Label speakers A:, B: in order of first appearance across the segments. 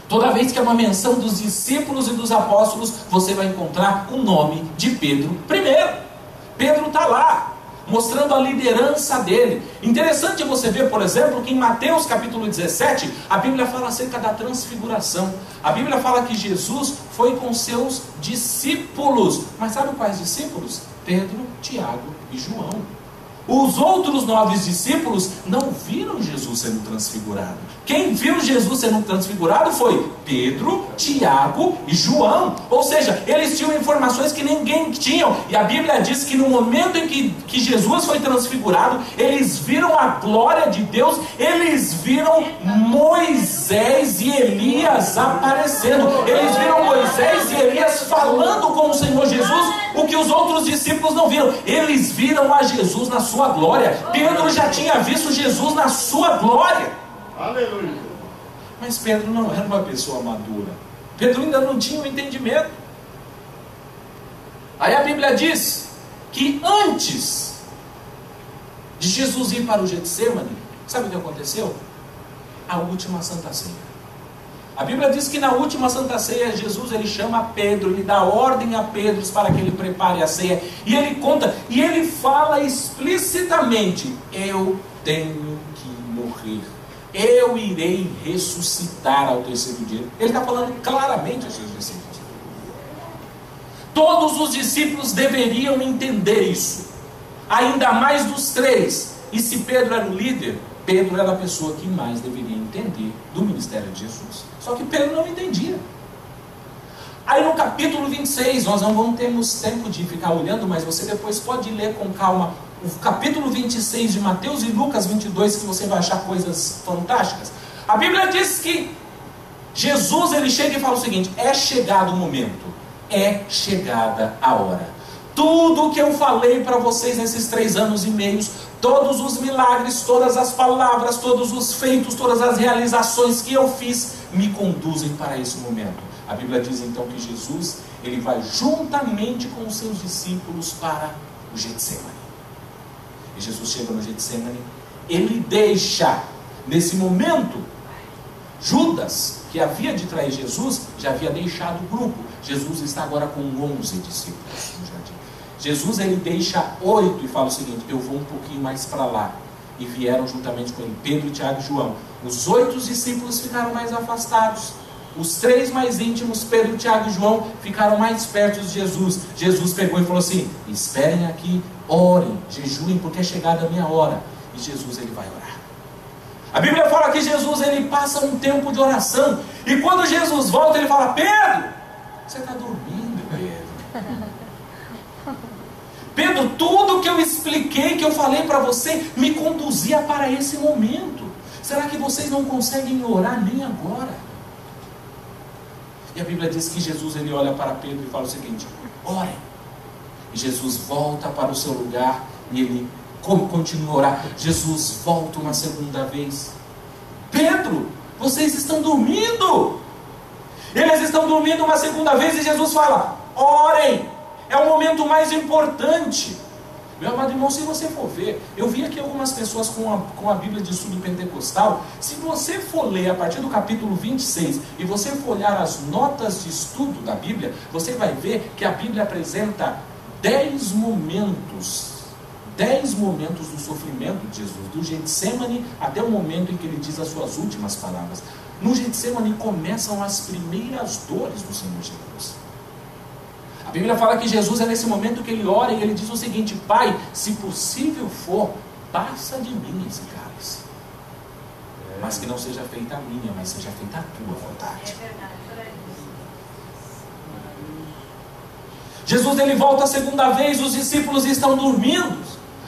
A: Toda vez que é uma menção dos discípulos e dos apóstolos, você vai encontrar o nome de Pedro primeiro. Pedro está lá, mostrando a liderança dele. Interessante você ver, por exemplo, que em Mateus capítulo 17, a Bíblia fala acerca da transfiguração. A Bíblia fala que Jesus foi com seus discípulos. Mas sabe quais discípulos? Pedro, Tiago e João. Os outros 9 discípulos não viram Jesus sendo transfigurado. Quem viu Jesus sendo transfigurado foi Pedro, Tiago e João. Ou seja, eles tinham informações que ninguém tinha. E a Bíblia diz que no momento em que Jesus foi transfigurado, eles viram a glória de Deus. Eles viram Moisés e Elias aparecendo. Eles viram Moisés e Elias falando com o Senhor Jesus, o que os outros discípulos não viram. Eles viram a Jesus na sua glória. Pedro já tinha visto Jesus na sua glória.
B: Aleluia.
A: Mas Pedro não era uma pessoa madura. Pedro ainda não tinha o entendimento. Aí a Bíblia diz que antes de Jesus ir para o Getsêmani, sabe o que aconteceu? A última Santa Ceia. A Bíblia diz que na última Santa Ceia, Jesus ele chama Pedro, ele dá ordem a Pedro para que ele prepare a ceia. E ele conta, e ele fala explicitamente: eu tenho que morrer. Eu irei ressuscitar ao terceiro dia. Ele está falando claramente aos seus discípulos. Todos os discípulos deveriam entender isso. Ainda mais dos 3. E se Pedro era o líder, Pedro era a pessoa que mais deveria entender do ministério de Jesus. Só que Pedro não entendia. Aí no capítulo 26, nós não vamos ter tempo de ficar olhando, mas você depois pode ler com calma o capítulo 26 de Mateus e Lucas 22, que você vai achar coisas fantásticas. A Bíblia diz que Jesus ele chega e fala o seguinte: é chegado o momento, é chegada a hora. Tudo que eu falei para vocês nesses 3 anos e meio, todos os milagres, todas as palavras, todos os feitos, todas as realizações que eu fiz, me conduzem para esse momento. A Bíblia diz então que Jesus ele vai juntamente com os seus discípulos para o Getsêmani. E Jesus chega no Getsêmani, ele deixa, nesse momento, Judas, que havia de trair Jesus, já havia deixado o grupo. Jesus está agora com 11 discípulos no jardim. Jesus ele deixa 8 e fala o seguinte: eu vou um pouquinho mais para lá. E vieram juntamente com ele Pedro, Tiago e João. Os 8 discípulos ficaram mais afastados. Os 3 mais íntimos, Pedro, Tiago e João, ficaram mais perto de Jesus. Jesus pegou e falou assim: esperem aqui, orem, jejuem, porque é chegada a minha hora. E Jesus ele vai orar. A Bíblia fala que Jesus ele passa um tempo de oração. E quando Jesus volta, ele fala: Pedro, você está dormindo, Pedro. Pedro, tudo que eu expliquei, que eu falei para você, me conduzia para esse momento. Será que vocês não conseguem orar nem agora? E a Bíblia diz que Jesus ele olha para Pedro e fala o seguinte: orem. E Jesus volta para o seu lugar e ele continua a orar. Jesus volta uma segunda vez: Pedro, vocês estão dormindo. Eles estão dormindo uma segunda vez e Jesus fala: orem. É o momento mais importante. Meu amado irmão, se você for ver, eu vi aqui algumas pessoas com a Bíblia de estudo pentecostal. Se você for ler a partir do capítulo 26 e você for olhar as notas de estudo da Bíblia, você vai ver que a Bíblia apresenta 10 momentos do sofrimento de Jesus, do Getsêmani até o momento em que ele diz as suas últimas palavras. No Getsêmani começam as primeiras dores do Senhor Jesus. A Bíblia fala que Jesus é nesse momento que ele ora e ele diz o seguinte: Pai, se possível for, passa de mim esse cálice. Mas que não seja feita a minha, mas seja feita a tua vontade. Jesus ele volta a segunda vez, os discípulos estão dormindo.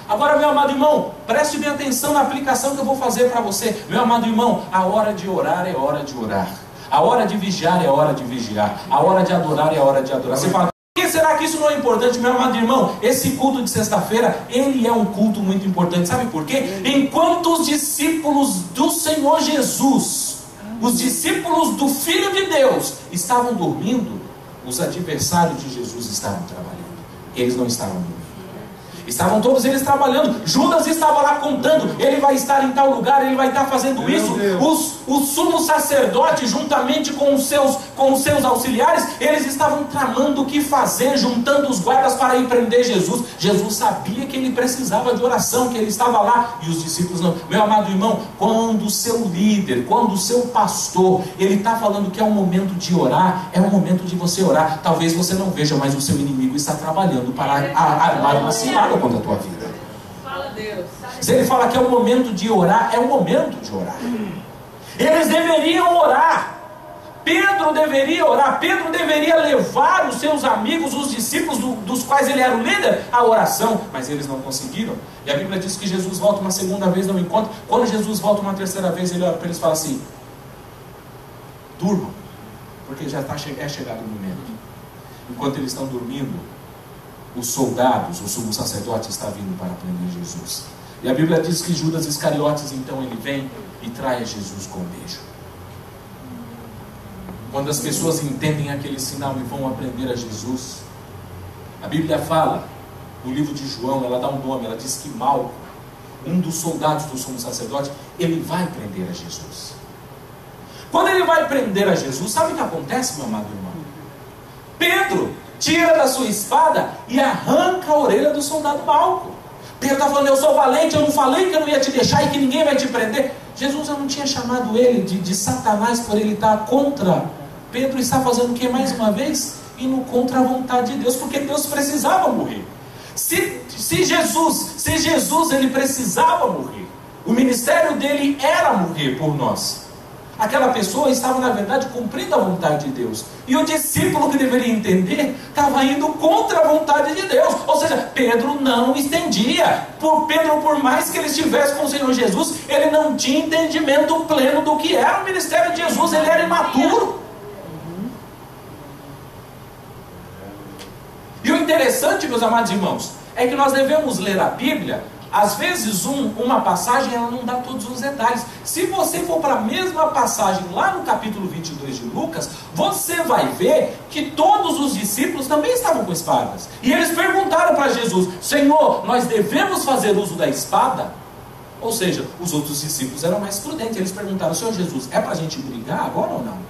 A: Agora, meu amado irmão, preste bem atenção na aplicação que eu vou fazer para você. Meu amado irmão, a hora de orar é hora de orar. A hora de vigiar é hora de vigiar. A hora de adorar é hora de adorar. Você fala: por que será que isso não é importante? Meu amado irmão, esse culto de sexta-feira, ele é um culto muito importante. Sabe por quê? Enquanto os discípulos do Senhor Jesus, os discípulos do Filho de Deus, estavam dormindo, os adversários de Jesus estavam trabalhando. Eles não estavam dormindo. Estavam todos eles trabalhando. Judas estava lá contando: ele vai estar em tal lugar, ele vai estar fazendo isso. o sumo sacerdote, juntamente com os seus auxiliares, eles estavam tramando o que fazer, juntando os guardas para ir prender Jesus. Jesus sabia que ele precisava de oração, que ele estava lá, e os discípulos não. Meu amado irmão, quando o seu líder, quando o seu pastor, ele está falando que é um momento de orar, é um momento de você orar. Talvez você não veja, mas o seu inimigo está trabalhando para armar uma cilada contra a tua vida. Se ele fala que é o momento de orar, é o momento de orar. Eles deveriam orar. Pedro deveria orar. Pedro deveria levar os seus amigos, os discípulos dos quais ele era o líder, à oração. Mas eles não conseguiram. E a Bíblia diz que Jesus volta uma segunda vez, não encontra. Quando Jesus volta uma terceira vez, ele olha para eles e fala assim: durmam, porque já é chegado o momento. Enquanto eles estão dormindo, os soldados, o sumo sacerdote está vindo para prender Jesus. E a Bíblia diz que Judas Iscariotes, então, ele vem e trai Jesus com um beijo. Quando as pessoas entendem aquele sinal e vão aprender a Jesus, a Bíblia fala, no livro de João, ela dá um nome, ela diz que Malco, um dos soldados do sumo sacerdote, ele vai prender a Jesus. Quando ele vai prender a Jesus, sabe o que acontece, meu amado irmão? Pedro tira da sua espada e arranca a orelha do soldado Malco. Pedro está falando: eu sou valente, eu não falei que eu não ia te deixar e que ninguém vai te prender. Jesus, eu não tinha chamado ele de Satanás por ele estar contra. Pedro está fazendo o que mais uma vez? Indo contra a vontade de Deus, porque Deus precisava morrer. Se Jesus ele precisava morrer, o ministério dele era morrer por nós. Aquela pessoa estava, na verdade, cumprindo a vontade de Deus. E o discípulo que deveria entender estava indo contra a vontade de Deus. Ou seja, Pedro não entendia. Pedro, por mais que ele estivesse com o Senhor Jesus, ele não tinha entendimento pleno do que era o ministério de Jesus. Ele era imaturo. E o interessante, meus amados irmãos, é que nós devemos ler a Bíblia. Às vezes uma passagem ela não dá todos os detalhes. Se você for para a mesma passagem lá no capítulo 22 de Lucas, você vai ver que todos os discípulos também estavam com espadas. E eles perguntaram para Jesus: Senhor, nós devemos fazer uso da espada? Ou seja, os outros discípulos eram mais prudentes. Eles perguntaram: Senhor Jesus, é para a gente brigar agora ou não?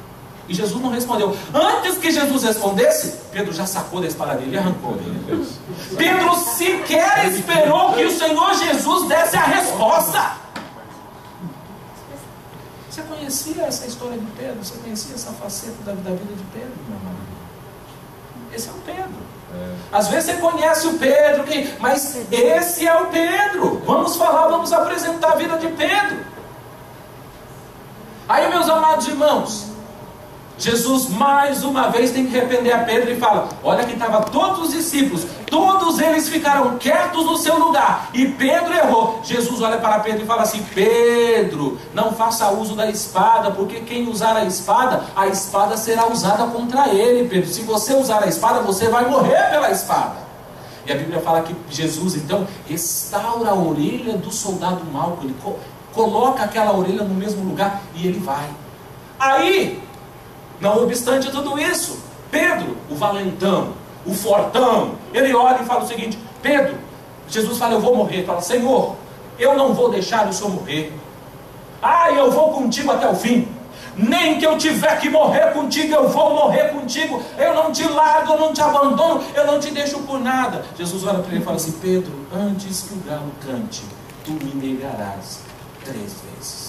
A: E Jesus não respondeu. Antes que Jesus respondesse, Pedro já sacou da espada dele e arrancou dele. Pedro sequer esperou que o Senhor Jesus desse a resposta. Você conhecia essa história de Pedro? Você conhecia essa faceta da vida de Pedro, meu irmão? Esse é o Pedro. Às vezes você conhece o Pedro, mas esse é o Pedro. Vamos falar, vamos apresentar a vida de Pedro. Aí, meus amados irmãos, Jesus mais uma vez tem que repreender a Pedro e fala: olha que estavam todos os discípulos, todos eles ficaram quietos no seu lugar, e Pedro errou. Jesus olha para Pedro e fala assim: Pedro, não faça uso da espada, porque quem usar a espada será usada contra ele. Pedro, se você usar a espada, você vai morrer pela espada. E a Bíblia fala que Jesus então restaura a orelha do soldado Malco. Ele coloca aquela orelha no mesmo lugar e ele vai. Aí, não obstante tudo isso, Pedro, o valentão, o fortão, ele olha e fala o seguinte: Pedro, Jesus fala: eu vou morrer. Ele fala: Senhor, eu não vou deixar o Senhor morrer. Eu vou contigo até o fim. Nem que eu tiver que morrer contigo, eu vou morrer contigo. Eu não te largo, eu não te abandono, eu não te deixo por nada. Jesus olha para ele e fala assim: Pedro, antes que o galo cante, tu me negarás 3 vezes.